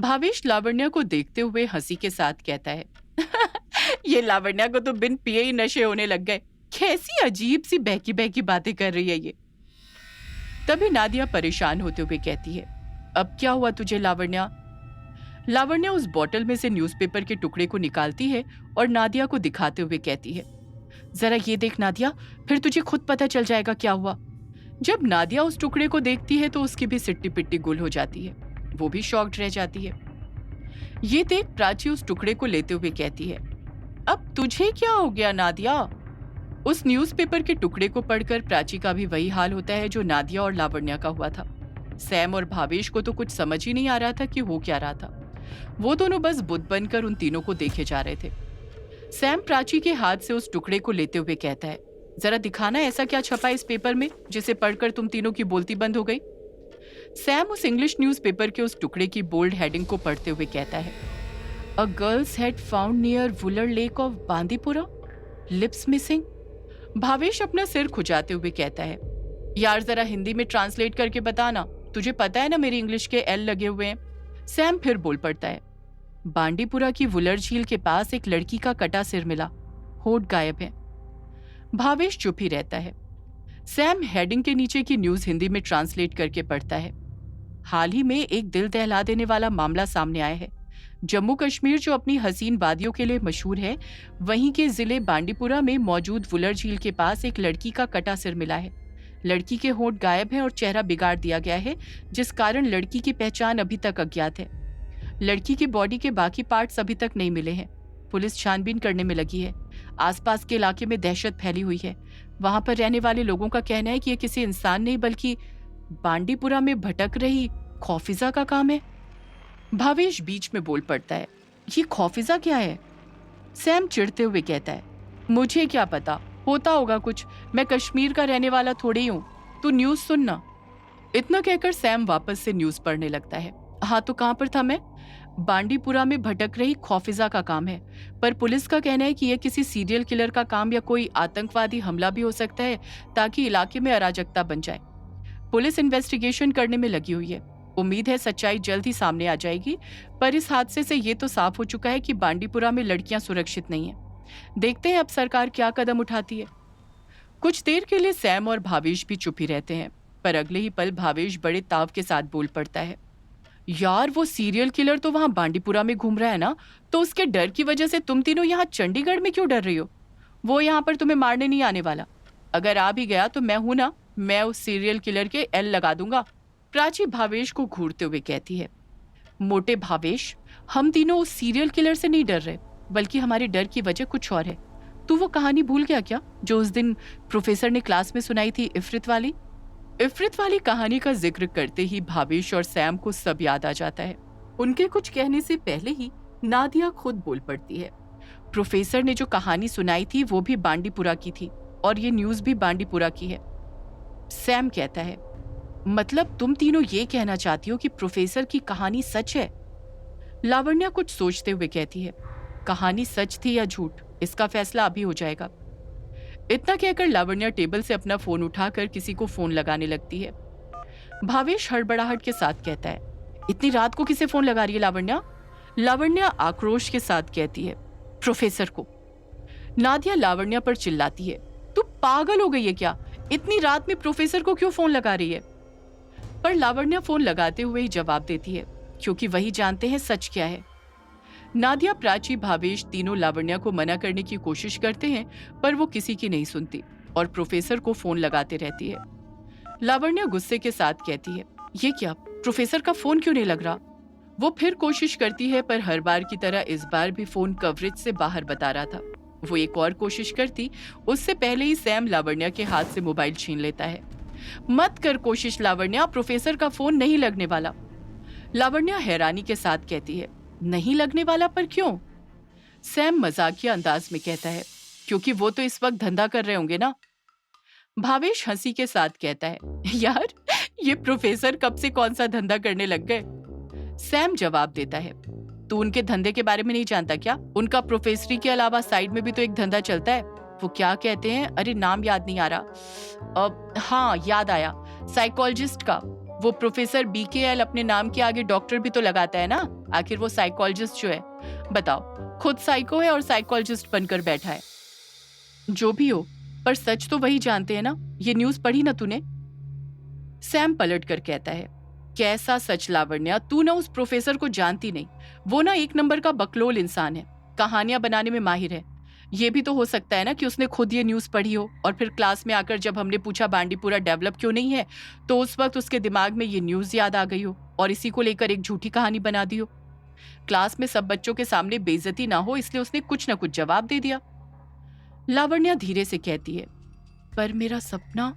भावेश लावण्या को देखते हुए हंसी के साथ कहता है ये लावण्या को तो बिन पिए ही नशे होने लग गए। कैसी अजीब सी बहकी बहकी बातें कर रही है ये। तभी नादिया परेशान होते हुए कहती है, अब क्या हुआ तुझे लावण्या? लावण्या उस बोतल में से न्यूज़पेपर के टुकड़े को निकालती है और नादिया को दिखाते हुए कहती है, जरा ये देख नादिया, फिर तुझे खुद पता चल जाएगा क्या हुआ। जब नादिया उस टुकड़े को देखती है तो उसकी भी सिट्टी पिट्टी गुल हो जाती है। वो भी शॉक्ड रह जाती है। ये देख प्राची उस टुकड़े को लेते हुए कहती है, अब तुझे क्या हो गया नादिया? उस न्यूज़पेपर के टुकड़े को पढ़कर प्राची का भी वही हाल होता है जो नादिया और लावण्या का हुआ था। सैम और भावेश को तो कुछ समझ ही नहीं आ रहा था कि हो क्या रहा था। वो दोनों बस बुद्ध बनकर उन तीनों को देखे जा रहे थे। सैम प्राची के हाथ से उस टुकड़े को लेते हुए कहता है, जरा दिखाना ऐसा क्या छपा इस पेपर में जिसे पढ़कर तुम तीनों की बोलती बंद हो गई। सैम उस इंग्लिश न्यूज़पेपर के उस टुकड़े की बोल्ड हेडिंग को पढ़ते हुए कहता है, a girl's head found near Wular lake of Bandipora, lips missing. Bhavesh अपना सिर खुजाते हुए कहता है, यार जरा हिंदी में ट्रांसलेट करके बताना, तुझे पता है ना मेरी इंग्लिश के एल लगे हुए हैं। सैम फिर बोल पड़ता है, बांडीपुरा की वुलर झील के पास एक लड़की का कटा सिर मिला, होठ गायब है। भावेश चुप ही रहता है। सैम हेडिंग के नीचे की न्यूज हिंदी में ट्रांसलेट करके पढ़ता है। हाल ही में एक दिल दहला देने वाला मामला सामने आया है। जम्मू कश्मीर जो अपनी हसीन वादियों के लिए मशहूर है, वहीं के जिले बांडीपुरा में मौजूद वुलर झील के पास एक लड़की का कटा सिर मिला है। लड़की के होंठ गायब हैं और चेहरा बिगाड़ दिया गया है, जिस कारण लड़की की पहचान अभी तक अज्ञात है। लड़की की बॉडी के बाकी पार्ट्स अभी तक नहीं मिले हैं। पुलिस छानबीन करने में लगी है। आसपास के इलाके में दहशत फैली हुई है। वहां पर रहने वाले लोगों का कहना है कि यह किसी इंसान नहीं बल्कि बांडीपुरा में भटक रही खौफिजा का काम है। भावेश बीच में बोल पड़ता है, ये खौफिजा क्या है? सैम चिढ़ते हुए कहता है, मुझे क्या पता, होता होगा कुछ, मैं कश्मीर का रहने वाला थोड़ी ही हूँ, तू न्यूज सुनना। इतना कहकर सैम वापस से न्यूज पढ़ने लगता है। हाँ तो कहाँ पर था मैं? बांडीपुरा में भटक रही खौफिजा का काम है, पर पुलिस का कहना है कि यह किसी सीरियल किलर का काम या कोई आतंकवादी हमला भी हो सकता है, ताकि इलाके में अराजकता बन जाए। पुलिस इन्वेस्टिगेशन करने में लगी हुई है। उम्मीद है सच्चाई जल्द ही सामने आ जाएगी, पर इस हादसे से ये तो साफ हो चुका है कि बांडीपुरा में लड़कियां सुरक्षित नहीं हैं। देखते हैं अब सरकार क्या कदम उठाती है। कुछ देर के लिए सैम और भावेश भी चुप ही रहते हैं, पर अगले ही पल भावेश बड़े ताव के साथ बोल पड़ता है, यार वो सीरियल किलर तो वहां बांडीपुरा में घूम रहा है ना, तो उसके डर की वजह से तुम तीनों यहाँ चंडीगढ़ में क्यों डर रही हो? वो यहाँ पर तुम्हें मारने नहीं आने वाला। अगर आ भी गया तो मैं हूं ना, मैं उस सीरियल किलर के एल लगा दूंगा। प्राची भावेश को घूरते हुए कहती है, मोटे भावेश, हम तीनों उस सीरियल किलर से नहीं डर रहे, बल्कि हमारे डर की वजह कुछ और है। तू वो कहानी भूल गया क्या जो उस दिन प्रोफेसर ने क्लास में सुनाई थी, इफरित वाली? इफरित वाली कहानी का जिक्र करते ही भावेश और सैम को सब याद आ जाता है। उनके कुछ कहने से पहले ही नादिया खुद बोल पड़ती है, प्रोफेसर ने जो कहानी सुनाई थी वो भी बांडीपुरा की थी और ये न्यूज भी बांडीपुरा की है। सैम कहता है, मतलब तुम तीनों ये कहना चाहती हो कि प्रोफेसर की कहानी सच है? लावण्या कुछ सोचते हुए कहती है, कहानी सच थी या झूठ, इसका फैसला अभी हो जाएगा। इतना कहकर लावण्या टेबल से अपना फोन उठाकर किसी को फोन लगाने लगती है। भावेश हड़बड़ाहट के साथ कहता है, इतनी रात को किसे फोन लगा रही है लावण्या? लावण्या आक्रोश के साथ कहती है, प्रोफेसर को। नादिया लावण्या पर चिल्लाती है, तू पागल हो गई है क्या? इतनी रात में प्रोफेसर को क्यों फोन लगा रही है? पर लावण्या फोन लगाते हुए ही जवाब देती है, क्योंकि वही जानते हैं सच क्या है। नादिया, प्राची, भावेश तीनों लावण्या को मना करने की कोशिश करते हैं, पर वो किसी की नहीं सुनती और प्रोफेसर को फोन लगाते रहती है। लावण्या गुस्से के साथ कहती है, ये क्या, प्रोफेसर का फोन क्यों नहीं लग रहा? वो फिर कोशिश करती है, पर हर बार की तरह इस बार भी फोन कवरेज से बाहर बता रहा था। वो एक और कोशिश करती, उससे पहले ही सैम लावण्या के हाथ से मोबाइल छीन लेता है। मत कर कोशिश लावण्या, प्रोफेसर का फोन नहीं लगने वाला। लावण्या हैरानी के साथ कहती है, नहीं लगने वाला, पर क्यों? सैम मजाकिया अंदाज में कहता है, क्योंकि वो तो इस वक्त धंधा कर रहे होंगे ना। भावेश हंसी के साथ कहता है, यार ये प्रोफेसर कब से कौन सा धंधा करने लग गए? सैम जवाब देता है, तू उनके धंधे के बारे में नहीं जानता क्या? उनका प्रोफेसरी के अलावा साइड में भी तो एक धंधा चलता है। वो क्या कहते हैं, अरे नाम याद नहीं आ रहा। हाँ याद आया, साइकोलॉजिस्ट का। वो प्रोफेसर BKL अपने नाम के आगे डॉक्टर भी तो लगाता है ना, आखिर वो साइकोलॉजिस्ट जो है। बताओ, खुद साइको है और साइकोलॉजिस्ट बनकर बैठा है। जो भी हो, पर सच तो वही जानते हैं ना। ये न्यूज़ पढ़ी ना तूने? सैम पलट कर कहता है, कैसा सच लावण्या, तू ना उस प्रोफेसर को जानती नहीं। वो ना एक नंबर का बकलोल इंसान है, कहानियां बनाने में माहिर है। ये भी तो हो सकता है ना कि उसने खुद ये न्यूज़ पढ़ी हो और फिर क्लास में आकर जब हमने पूछा बांडीपुरा डेवलप क्यों नहीं है, तो उस वक्त उसके दिमाग में ये न्यूज़ याद आ गई हो और इसी को लेकर एक झूठी कहानी बना दी हो। क्लास में सब बच्चों के सामने बेइज्जती ना हो, इसलिए उसने कुछ ना कुछ जवाब दे दिया। लावण्या धीरे से कहती है, पर मेरा सपना।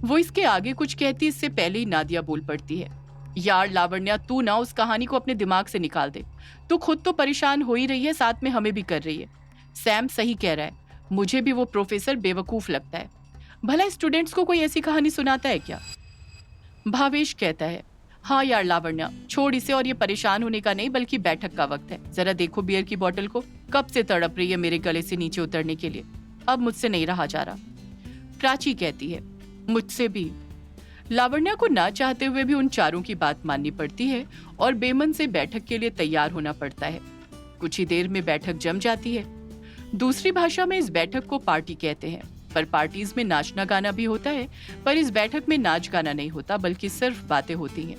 वो इसके आगे कुछ कहती, इससे पहले ही नादिया बोल पड़ती है, यार लावण्या, तू ना उस कहानी को अपने दिमाग से निकाल दे। तू खुद तो परेशान हो ही रही है, साथ में हमें भी कर रही है। सैम सही कह रहा है, मुझे भी वो प्रोफेसर बेवकूफ लगता है। भला स्टूडेंट्स को कोई ऐसी कहानी सुनाता है क्या? भावेश कहता है, हाँ यार लावण्या, छोड़ इसे, और ये परेशान होने का नहीं बल्कि बैठक का वक्त है। जरा देखो बियर की बोतल को, कब से तड़प रही है मेरे गले से नीचे उतरने के लिए। अब मुझसे नहीं रहा जा रहा। प्राची कहती है, मुझसे भी। लावण्या को ना चाहते हुए भी उन चारों की बात माननी पड़ती है और बेमन से बैठक के लिए तैयार होना पड़ता है। कुछ ही देर में बैठक जम जाती है। दूसरी भाषा में इस बैठक को पार्टी कहते हैं, पर पार्टीज में नाचना गाना भी होता है। पर इस बैठक में नाच गाना नहीं होता, बल्कि सिर्फ बातें होती हैं।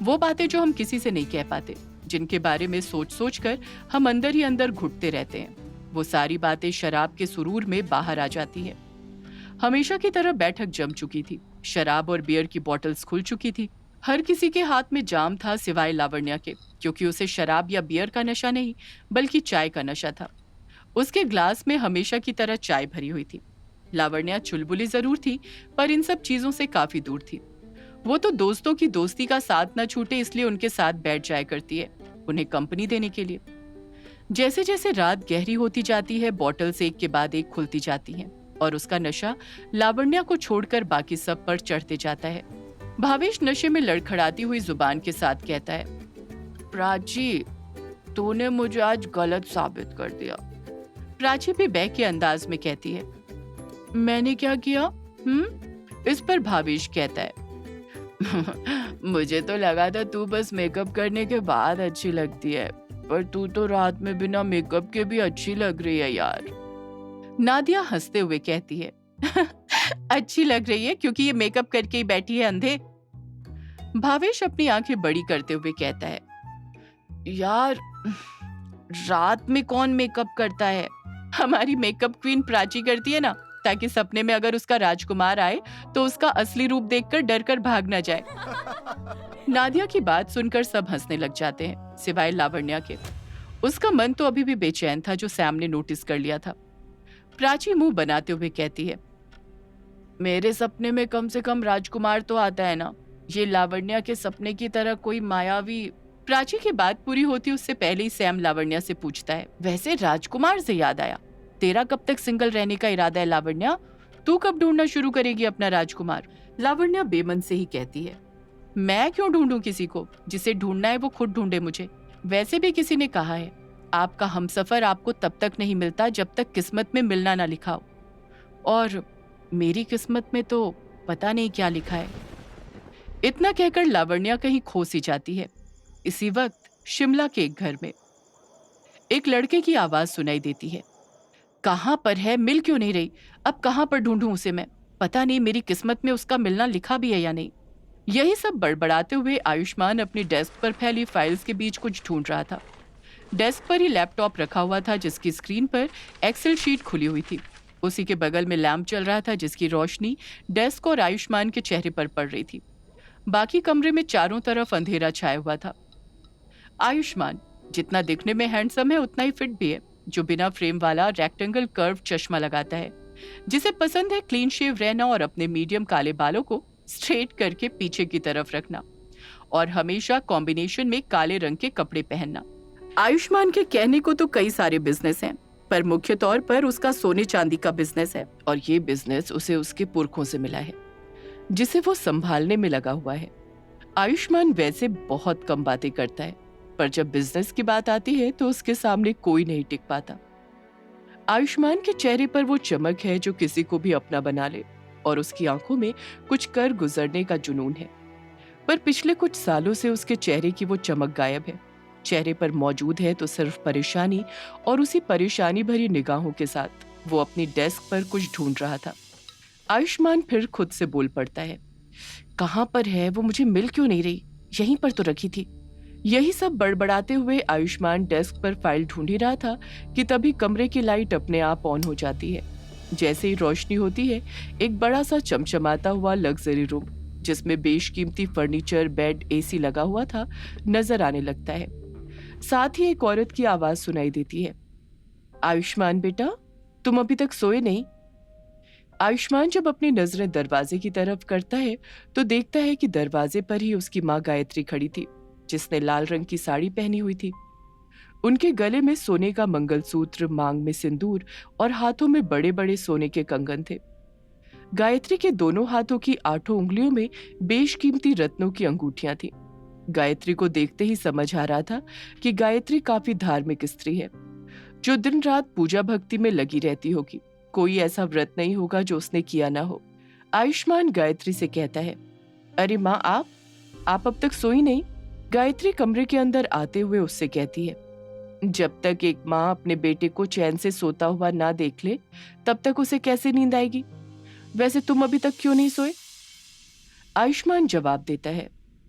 वो बातें जो हम किसी से नहीं कह पाते, जिनके बारे में सोच सोच कर हम अंदर ही अंदर घुटते रहते हैं। वो सारी बातें शराब के सुरूर में बाहर आ जाती है। हमेशा की तरह बैठक जम चुकी थी। शराब और बियर की बोतल्स खुल चुकी थी। हर किसी के हाथ में जाम था सिवाय लावण्या के, क्योंकि उसे शराब या बियर का नशा नहीं बल्कि चाय का नशा था। उसके ग्लास में हमेशा की तरह चाय भरी हुई थी। लावण्या चुलबुली जरूर थी, पर इन सब चीजों से काफी दूर थी। वो तो दोस्तों की दोस्ती का साथ न छूटे इसलिए उनके साथ बैठ जाया करती है, उन्हें कंपनी देने के लिए। जैसे जैसे रात गहरी होती जाती है, बॉटल्स एक के बाद एक खुलती जाती हैं और उसका नशा लावण्या को छोड़कर बाकी सब पर चढ़ते जाता है। भावेश नशे में लड़खड़ाती हुई जुबान के साथ कहता है, प्राची, तूने मुझे आज गलत साबित कर दिया। प्राची भी बह के अंदाज में कहती है, मैंने क्या किया? इस पर भावेश कहता है, मुझे तो लगा था तू बस मेकअप करने के बाद अच्छी लगती है, पर तू तो रात में बिना मेकअप के भी अच्छी लग रही है यार। नादिया हंसते हुए कहती है, अच्छी लग रही है क्योंकि ये मेकअप करके ही बैठी है अंधे। भावेश अपनी आंखें बड़ी करते हुए कहता है, यार रात में कौन मेकअप करता है? हमारी मेकअप क्वीन प्राची करती है ना, ताकि सपने में अगर उसका राजकुमार आए तो उसका असली रूप देखकर डर कर भाग न जाए। नादिया की बात सुनकर सब हंसने लग जाते हैं, सिवाय लावण्या के। उसका मन तो अभी भी बेचैन था, जो सैम ने नोटिस कर लिया था। प्राची मुंह बनाते हुए कहती है, मेरे सपने में कम से कम राजकुमार तो आता है ना, ये लावण्या के सपने की तरह कोई मायावी। प्राची की बात पूरी होती उससे पहले ही सैम लावण्या से पूछता है, वैसे राजकुमार से याद आया, तेरा कब तक सिंगल रहने का इरादा है लावण्या? तू कब ढूंढना शुरू करेगी अपना राजकुमार? लावण्या बेमन से ही कहती है, मैं क्यों ढूंढूं किसी को? जिसे ढूंढना है वो खुद ढूंढे मुझे। वैसे भी किसी ने कहा है, आपका हमसफर आपको तब तक नहीं मिलता जब तक किस्मत में मिलना ना लिखा हो, और मेरी किस्मत में तो पता नहीं क्या लिखा है। इतना कहकर लावण्या कहीं खो सी जाती है। इसी वक्त शिमला के एक घर में एक लड़के की आवाज सुनाई देती है, कहां पर है? मिल क्यों नहीं रही? अब कहां पर ढूंढूं उसे मैं? पता नहीं मेरी किस्मत में उसका मिलना लिखा भी है या नहीं। यही सब बड़बड़ाते हुए आयुष्मान अपनी डेस्क पर फैली फाइल्स के बीच कुछ ढूंढ रहा था। डेस्क पर ही लैपटॉप रखा हुआ था, जिसकी स्क्रीन पर एक्सेल शीट खुली हुई थी। उसी के बगल में लैंप चल रहा था, जिसकी रोशनी डेस्क और आयुष्मान के चेहरे पर पड़ रही थी। बाकी कमरे में चारों तरफ अंधेरा छाया हुआ था। आयुष्मान जितना दिखने में हैंडसम है, उतना ही फिट भी है, जो बिना फ्रेम वाला रेक्टेंगल कर्व चश्मा लगाता है, जिसे पसंद है क्लीन शेव रहना और अपने मीडियम काले बालों को स्ट्रेट करके पीछे की तरफ रखना, और हमेशा कॉम्बिनेशन में काले रंग के कपड़े पहनना। आयुष्मान के कहने को तो कई सारे बिजनेस हैं, पर मुख्य तौर पर उसका सोने चांदी का बिजनेस है, और ये बिजनेस उसे उसके पुरखों से मिला है, जिसे वो संभालने में लगा हुआ है। आयुष्मान वैसे बहुत कम बातें करता है, पर जब बिजनेस की बात आती है तो उसके सामने कोई नहीं टिक पाता। आयुष्मान के चेहरे पर वो चमक है जो किसी को भी अपना बना ले, और उसकी आंखों में कुछ कर गुजरने का जुनून है। पर पिछले कुछ सालों से उसके चेहरे की वो चमक गायब है। चेहरे पर मौजूद है तो सिर्फ परेशानी, और उसी परेशानी भरी निगाहों के साथ वो अपनी डेस्क पर कुछ ढूंढ रहा था। आयुष्मान फिर खुद से बोल पड़ता है, कहाँ पर है वो, मुझे मिल क्यों नहीं रही, यहीं पर तो रखी थी। यही सब बड़बड़ाते हुए आयुष्मान डेस्क पर फाइल ढूंढ ही रहा था कि तभी कमरे की लाइट अपने आप ऑन हो जाती है। जैसे ही रोशनी होती है, एक बड़ा सा चमचमाता हुआ लग्जरी रूम जिसमें बेशकीमती फर्नीचर, बेड, एसी लगा हुआ था, नजर आने लगता है। साथ ही एक औरत की आवाज सुनाई देती है, आयुष्मान बेटा, तुम अभी तक सोए नहीं? आयुष्मान जब अपनी नजरें दरवाजे की तरफ करता है तो देखता है कि दरवाजे पर ही उसकी माँ गायत्री खड़ी थी, जिसने लाल रंग की साड़ी पहनी हुई थी। उनके गले में सोने का मंगलसूत्र, मांग में सिंदूर और हाथों में बड़े बड़े सोने के कंगन थे। गायत्री के दोनों हाथों की 8 उंगलियों में बेशकीमती रत्नों की अंगूठियां थीं। गायत्री को देखते ही समझ आ रहा था कि गायत्री काफी धार्मिक स्त्री है, जो दिन रात पूजा भक्ति में लगी रहती होगी। कोई ऐसा व्रत नहीं होगा जो उसने किया ना हो। आयुष्मान गायत्री से कहता है, अरे माँ, आप अब तक सोई नहीं? गायत्री कमरे के अंदर आते हुए उससे कहती है, जब तक एक माँ अपने बेटे को चैन से सोता हुआ ना देख ले, तब तक उसे कैसे नींद आएगी? वैसे तुम अभी तक क्यों नहीं सोए? आयुष्मान जवाब देता है,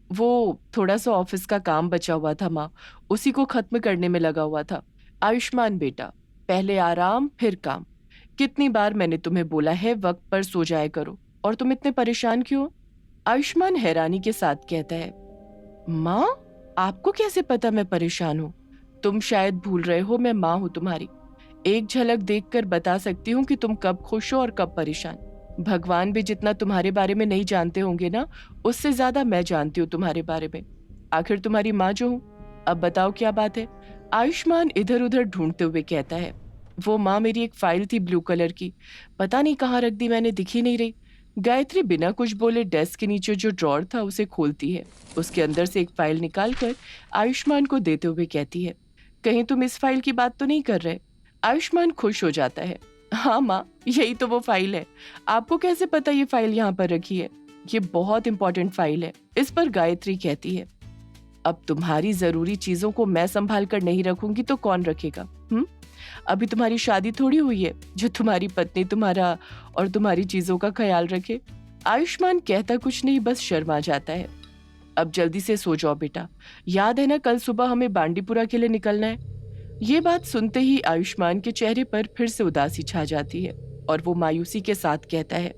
वो थोड़ा सा ऑफिस का काम बचा हुआ था माँ, उसी को खत्म करने में लगा हुआ था। आयुष्मान बेटा, पहले आराम फिर काम। कितनी बार मैंने तुम्हें बोला है वक्त पर सो जाया करो, और तुम इतने परेशान क्यों? आयुष्मान हैरानी के साथ कहता है, माँ, आपको कैसे पता मैं परेशान हूँ? तुम शायद भूल रहे हो मैं माँ हूँ तुम्हारी। एक झलक देखकर बता सकती हूँ कि तुम कब खुश हो और कब परेशान। भगवान भी जितना तुम्हारे बारे में नहीं जानते होंगे ना, उससे ज्यादा मैं जानती हूँ तुम्हारे बारे में। आखिर तुम्हारी माँ जो हूँ। अब बताओ क्या बात है? आयुष्मान इधर उधर ढूंढते हुए कहता है, वो माँ, मेरी एक फाइल थी ब्लू कलर की, पता नहीं कहाँ रख दी मैंने, दिख ही नहीं रही। गायत्री बिना कुछ बोले डेस्क के नीचे जो ड्रॉर था उसे खोलती है। उसके अंदर से एक फाइल निकालकर आयुष्मान को देते हुए कहती है, कहीं तुम इस फाइल की बात तो नहीं कर रहे? आयुष्मान खुश हो जाता है, हाँ माँ, यही तो वो फाइल है। आपको कैसे पता ये फाइल यहाँ पर रखी है? ये बहुत इंपॉर्टेंट फाइल है। इस पर गायत्री कहती है, अब तुम्हारी जरूरी चीजों को मैं संभाल कर नहीं रखूंगी तो कौन रखेगा? अभी तुम्हारी शादी थोड़ी हुई है जो तुम्हारी पत्नी तुम्हारा और तुम्हारी चीजों का ख्याल रखे। आयुष्मान कहता कुछ नहीं, बस शर्मा जाता है। अब जल्दी से सो जाओ बेटा, याद है ना कल सुबह हमें बांडीपुरा के लिए निकलना है? ये बात सुनते ही आयुष्मान के चेहरे पर फिर से उदासी छा जाती है और वो मायूसी के साथ कहता है,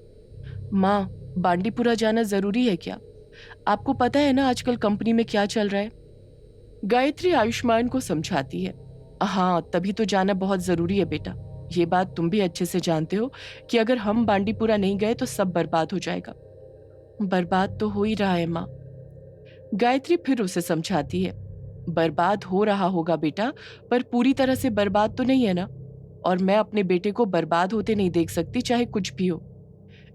माँ, बांडीपुरा जाना जरूरी है क्या? आपको पता है ना आजकल कंपनी में क्या चल रहा है? गायत्री आयुष्मान को समझाती है, हाँ, तभी तो जाना बहुत जरूरी है बेटा। ये बात तुम भी अच्छे से जानते हो कि अगर हम बांडीपुरा नहीं गए तो सब बर्बाद हो जाएगा। बर्बाद तो हो ही रहा है माँ। गायत्री फिर उसे समझाती है, बर्बाद हो रहा होगा बेटा, पर पूरी तरह से बर्बाद तो नहीं है ना। और मैं अपने बेटे को बर्बाद होते नहीं देख सकती, चाहे कुछ भी हो।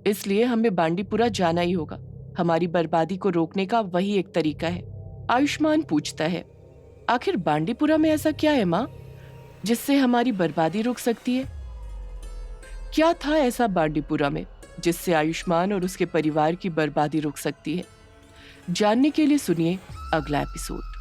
इसलिए हमें बांडीपुरा जाना ही होगा। हमारी बर्बादी को रोकने का वही एक तरीका है। आयुष्मान पूछता है, आखिर बांडीपुरा में ऐसा क्या है माँ जिससे हमारी बर्बादी रुक सकती है? क्या था ऐसा बांडीपुरा में जिससे आयुष्मान और उसके परिवार की बर्बादी रुक सकती है? जानने के लिए सुनिए अगला एपिसोड।